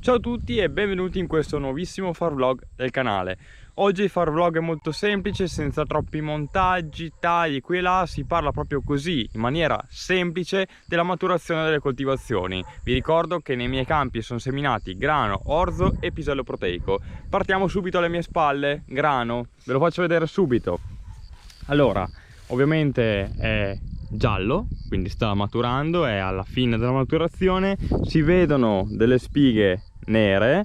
Ciao a tutti e benvenuti in questo nuovissimo farvlog del canale. Oggi il farvlog è molto semplice, senza troppi montaggi, tagli qui e là, si parla proprio così, in maniera semplice, della maturazione delle coltivazioni. Vi ricordo che nei miei campi sono seminati grano, orzo e pisello proteico. Partiamo subito alle mie spalle, grano, ve lo faccio vedere subito. Allora, ovviamente è giallo, quindi sta maturando, è alla fine della maturazione, si vedono delle spighe nere,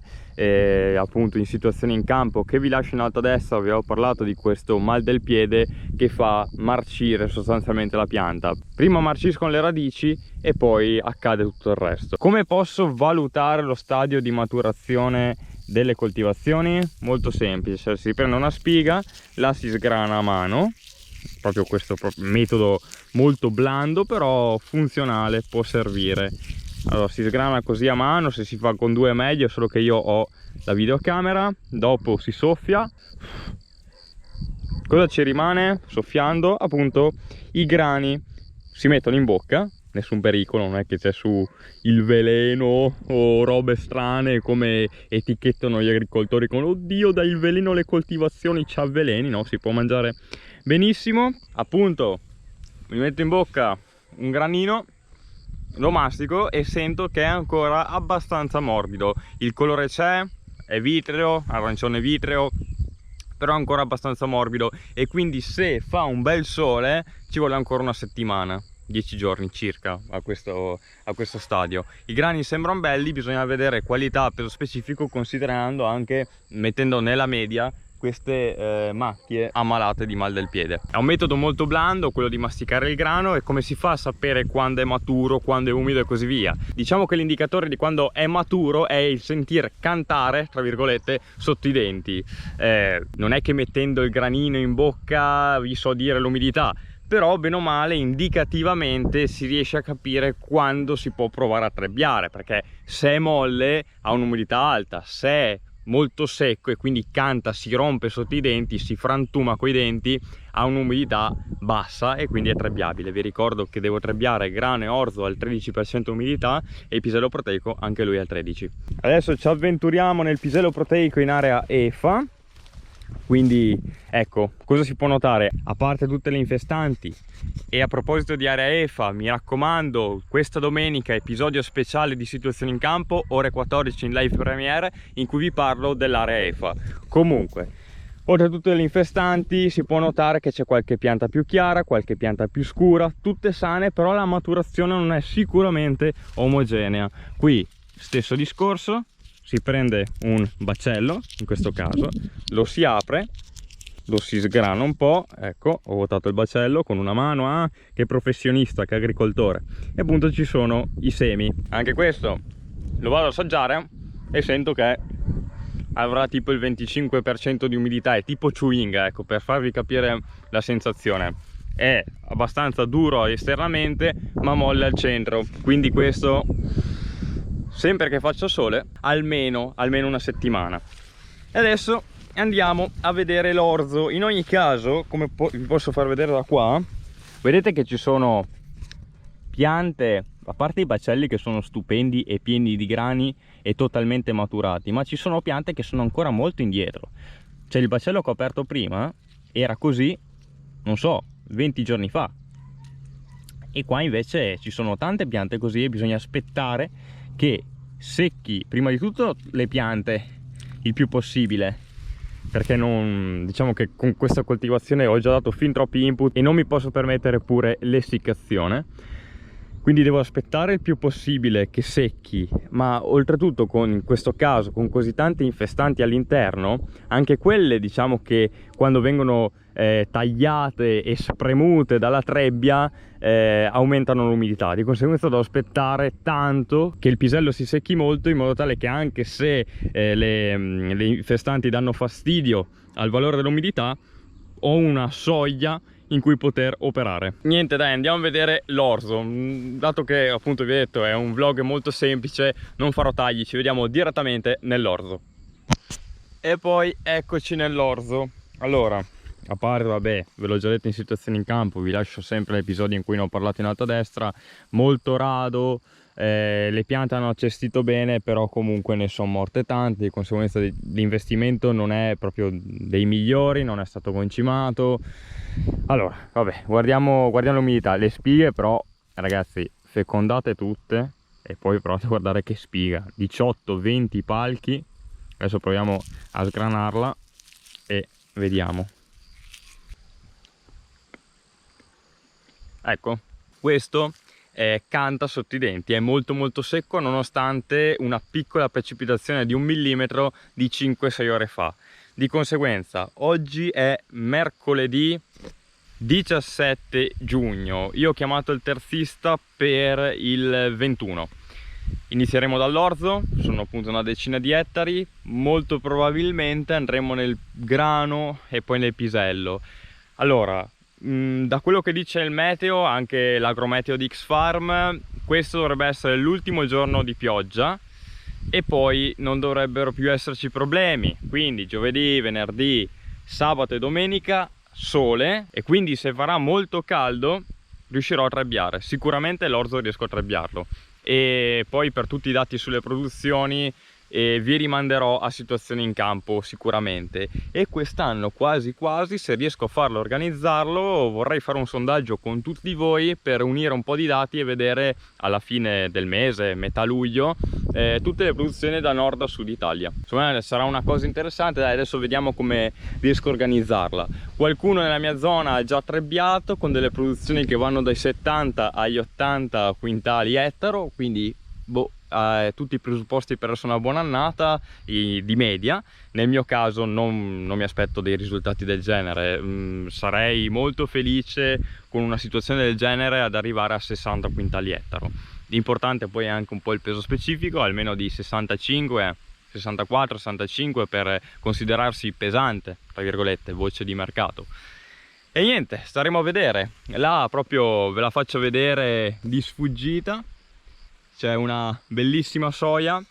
appunto in situazioni in campo che vi lascio in alto a destra. Vi ho parlato di questo mal del piede che fa marcire sostanzialmente la pianta. Prima marciscono le radici e poi accade tutto il resto. Come posso valutare lo stadio di maturazione delle coltivazioni? Molto semplice, si prende una spiga, la si sgrana a mano, proprio questo metodo molto blando però funzionale, può servire. Allora si sgrana così a mano, se si fa con due è meglio, solo che io ho la videocamera. Dopo si soffia. Cosa ci rimane? Soffiando appunto i grani si mettono in bocca, nessun pericolo, non è che c'è su il veleno o robe strane come etichettano gli agricoltori con oddio dai il veleno alle coltivazioni ci avveleni. No, si può mangiare benissimo. Appunto mi metto in bocca un granino, lo mastico e sento che è ancora abbastanza morbido. Il colore c'è, è vitreo, arancione vitreo, però è ancora abbastanza morbido, e quindi se fa un bel sole ci vuole ancora una settimana, 10 giorni circa a questo stadio. I grani sembrano belli, bisogna vedere qualità, peso specifico, considerando anche, mettendo nella media, queste macchie ammalate di mal del piede. È un metodo molto blando quello di masticare il grano. E come si fa a sapere quando è maturo, quando è umido e così via? Diciamo che l'indicatore di quando è maturo è il sentir cantare, tra virgolette, sotto i denti. Non è che mettendo il granino in bocca vi so dire l'umidità, però bene o male indicativamente si riesce a capire quando si può provare a trebbiare, perché se è molle ha un'umidità alta, se è molto secco e quindi canta, si rompe sotto i denti, si frantuma coi denti, ha un'umidità bassa e quindi è trebbiabile. Vi ricordo che devo trebbiare grano e orzo al 13% umidità e il pisello proteico anche lui al 13%. Adesso ci avventuriamo nel pisello proteico in area EFA. Quindi ecco, cosa si può notare? A parte tutte le infestanti, e a proposito di area EFA, mi raccomando, questa domenica episodio speciale di Situazioni in Campo, ore 14 in live premiere, in cui vi parlo dell'area EFA. Comunque, oltre a tutte le infestanti, si può notare che c'è qualche pianta più chiara, qualche pianta più scura, tutte sane, però la maturazione non è sicuramente omogenea. Qui stesso discorso, si prende un baccello, in questo caso, lo si apre, lo si sgrana un po', ecco, ho vuotato il baccello con una mano, che professionista, che agricoltore, e appunto ci sono i semi. Anche questo lo vado ad assaggiare e sento che avrà tipo il 25% di umidità, è tipo chewing, ecco, per farvi capire la sensazione. È abbastanza duro esternamente ma molle al centro, quindi questo, sempre che faccia sole, almeno una settimana. E adesso andiamo a vedere l'orzo. In ogni caso, come vi posso far vedere da qua, vedete che ci sono piante, a parte i baccelli che sono stupendi e pieni di grani e totalmente maturati, ma ci sono piante che sono ancora molto indietro. Cioè il baccello che ho aperto prima era così, non so, 20 giorni fa, e qua invece ci sono tante piante così, e bisogna aspettare che secchi prima di tutto le piante il più possibile, perché non, diciamo che con questa coltivazione ho già dato fin troppi input e non mi posso permettere pure l'essiccazione, quindi devo aspettare il più possibile che secchi. Ma oltretutto, in questo caso con così tante infestanti all'interno, anche quelle diciamo che quando vengono tagliate e spremute dalla trebbia aumentano l'umidità. Di conseguenza devo aspettare tanto che il pisello si secchi molto, in modo tale che anche se le infestanti danno fastidio al valore dell'umidità, ho una soglia in cui poter operare. Niente, dai, andiamo a vedere l'orzo. Dato che appunto vi ho detto è un vlog molto semplice, non farò tagli, ci vediamo direttamente nell'orzo. E poi eccoci nell'orzo. Allora, a parte, vabbè, ve l'ho già detto in Situazioni in Campo, vi lascio sempre l'episodio in cui ne ho parlato in alto a destra, molto rado, le piante hanno accestito bene, però comunque ne sono morte tante, di conseguenza l'investimento non è proprio dei migliori, non è stato concimato. Allora vabbè, guardiamo l'umidità. Le spighe però ragazzi fecondate tutte, e poi provate a guardare che spiga, 18-20 palchi. Adesso proviamo a sgranarla e vediamo. Ecco, questo canta sotto i denti, è molto secco nonostante una piccola precipitazione di 1 millimetro di 5-6 ore fa. Di conseguenza oggi è mercoledì 17 giugno, io ho chiamato il terzista per il 21. Inizieremo dall'orzo, sono appunto una decina di ettari, molto probabilmente andremo nel grano e poi nel pisello. Allora, da quello che dice il meteo, anche l'agrometeo di X-Farm, questo dovrebbe essere l'ultimo giorno di pioggia e poi non dovrebbero più esserci problemi, quindi giovedì, venerdì, sabato e domenica sole, e quindi se farà molto caldo riuscirò a trebbiare, sicuramente l'orzo riesco a trebbiarlo. E poi per tutti i dati sulle produzioni vi rimanderò a situazioni in campo sicuramente. E quest'anno quasi se riesco a farlo, organizzarlo, vorrei fare un sondaggio con tutti voi per unire un po' di dati e vedere alla fine del mese, metà luglio, tutte le produzioni da nord a sud Italia. Insomma sarà una cosa interessante. Dai, adesso vediamo come riesco a organizzarla. Qualcuno nella mia zona ha già trebbiato con delle produzioni che vanno dai 70 agli 80 quintali ettaro, quindi tutti i presupposti per essere una buona annata di media. Nel mio caso non mi aspetto dei risultati del genere, sarei molto felice con una situazione del genere ad arrivare a 60 quintali ettaro. L'importante poi è anche un po' il peso specifico, almeno di 65, 64, 65 per considerarsi pesante, tra virgolette, voce di mercato. E niente, staremo a vedere. Là proprio ve la faccio vedere di sfuggita. C'è una bellissima soia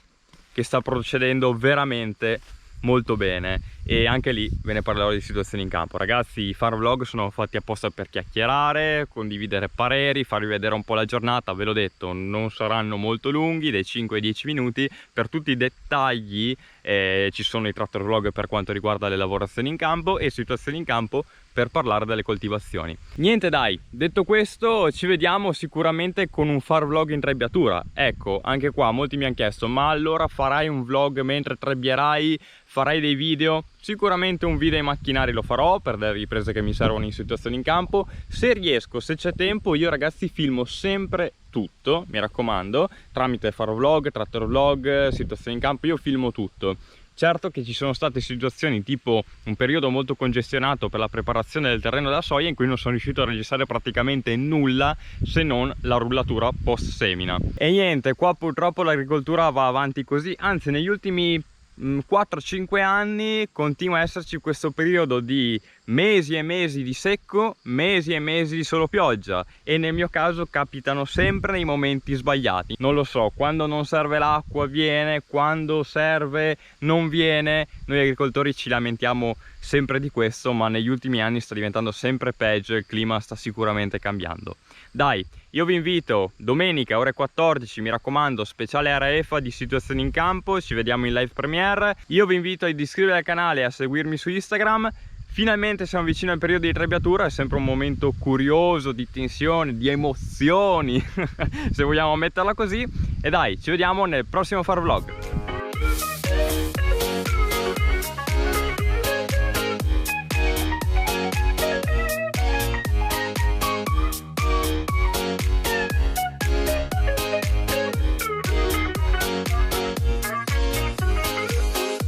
che sta procedendo veramente molto bene, e anche lì ve ne parlerò di situazioni in campo. Ragazzi, i farm vlog sono fatti apposta per chiacchierare, condividere pareri, farvi vedere un po' la giornata. Ve l'ho detto, non saranno molto lunghi, dai 5 ai 10 minuti. Per tutti i dettagli ci sono i tractor vlog per quanto riguarda le lavorazioni in campo e situazioni in campo per parlare delle coltivazioni. Niente, dai, detto questo ci vediamo sicuramente con un farm vlog in trebbiatura. Ecco, anche qua molti mi hanno chiesto: ma allora farai un vlog mentre trebbierai? Farai dei video? Sicuramente un video ai macchinari lo farò per le riprese che mi servono in situazioni in campo. Se riesco, se c'è tempo, io ragazzi filmo sempre tutto, mi raccomando, tramite farm vlog, tractor vlog, situazioni in campo, io filmo tutto. Certo che ci sono state situazioni tipo un periodo molto congestionato per la preparazione del terreno della soia in cui non sono riuscito a registrare praticamente nulla se non la rullatura post semina. E niente, qua purtroppo l'agricoltura va avanti così, anzi negli ultimi 4-5 anni continua a esserci questo periodo di mesi e mesi di secco, mesi e mesi di solo pioggia, e nel mio caso capitano sempre nei momenti sbagliati. Non lo so, quando non serve l'acqua viene, quando serve non viene. Noi agricoltori ci lamentiamo sempre di questo, ma negli ultimi anni sta diventando sempre peggio e il clima sta sicuramente cambiando. Dai, io vi invito domenica ore 14, mi raccomando, speciale RF di situazioni in campo, ci vediamo in live premiere. Io vi invito ad iscrivervi al canale e a seguirmi su Instagram. Finalmente siamo vicino al periodo di trebbiatura, è sempre un momento curioso, di tensione, di emozioni, se vogliamo metterla così. E dai, ci vediamo nel prossimo farm vlog.